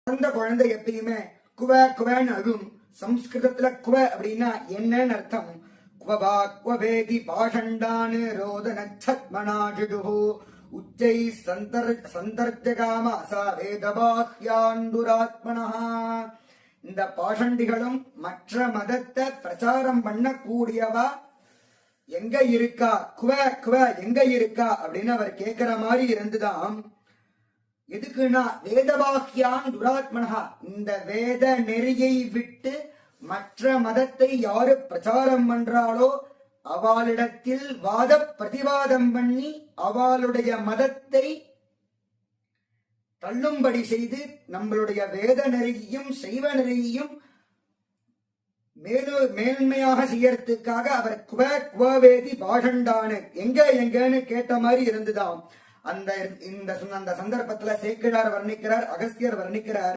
அந்த குழந்தை எப்பயுமே குவ குவன்னு அழும். சம்ஸ்கிருதத்துல குவ அப்படின்னா என்னன்னு அர்த்தம்? குவவா குவவேதி பாஷண்டானு ரோதனச்சத்மனாஜுடு உச்சை சந்தர்ஜகாமாசா வேதபாஹ்யாண்டுராத்மனா. இந்த பாஷண்டிகளும் மற்ற மதத்தை பிரச்சாரம் பண்ணக்கூடியவா எங்க இருக்கா, குவ குவ எங்க இருக்கா அப்படின்னு அவர் கேட்கிற மாதிரி இருந்துதான். எதுக்குன்னா வேதபாஹ்யான் துராத்மனா, இந்த வேத நெறியை விட்டு மற்ற மதத்தை யாரு பிரச்சாரம் பண்றாளோ அவளிடத்தில் வாத பிரதிவாதம் பண்ணி அவளுடைய மதத்தை தள்ளும்படி செய்து நம்மளுடைய வேத நெறியையும் சைவ நெறியையும் மேன்மையாக செய்யறதுக்காக அவர் குவ குவவேதி பாஷண்டானு எங்கன்னு கேட்ட மாதிரி இருந்துதான். அந்த சந்தர்ப்பத்துல சேக்கிழார் வர்ணிக்கிறார், அகஸ்தியர் வர்ணிக்கிறார்.